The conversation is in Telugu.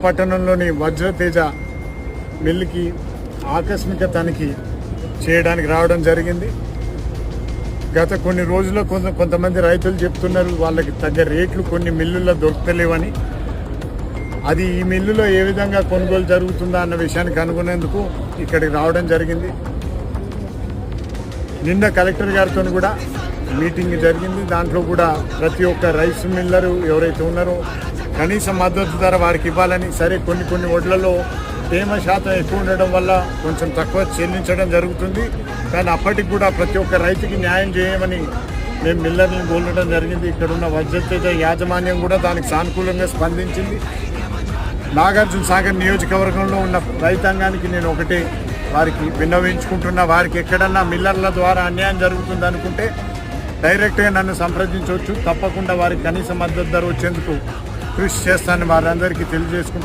పట్టణంలోని వజ్రతేజ మిల్లుకి ఆకస్మిక తనిఖీ చేయడానికి రావడం జరిగింది. గత కొన్ని రోజుల్లో కొంతమంది రైతులు చెప్తున్నారు వాళ్ళకి తగ్గ రేట్లు కొన్ని మిల్లుల్లో దొరకలేవని. అది ఈ మిల్లులో ఏ విధంగా కొనుగోలు జరుగుతుందా అన్న విషయాన్ని కనుగొనేందుకు ఇక్కడికి రావడం జరిగింది. నిన్న కలెక్టర్ గారితో కూడా మీటింగ్ జరిగింది. దాంట్లో కూడా ప్రతి ఒక్క రైస్ మిల్లరు ఎవరైతే ఉన్నారో కనీస మద్దతు ధర వారికి ఇవ్వాలని, సరే కొన్ని వడ్లలో తేమ శాతం ఎక్కువ ఉండడం వల్ల కొంచెం తక్కువ చెల్లించడం జరుగుతుంది, కానీ అప్పటికి కూడా ప్రతి ఒక్క రైతుకి న్యాయం చేయమని మేము మిల్లర్ని కోరడం జరిగింది. ఇక్కడున్న వజ్రతేజ యాజమాన్యం కూడా దానికి సానుకూలంగా స్పందించింది. నాగార్జున సాగర్ నియోజకవర్గంలో ఉన్న రైతాంగానికి నేను ఒకటే వారికి విన్నవించుకుంటున్నా, వారికి ఎక్కడన్నా మిల్లర్ల ద్వారా అన్యాయం జరుగుతుంది అనుకుంటే డైరెక్ట్గా నన్ను సంప్రదించవచ్చు. తప్పకుండా వారికి కనీస మద్దతు ధర వచ్చేందుకు కృషి చేస్తానని వారందరికీ తెలియజేసుకుంటున్నాను.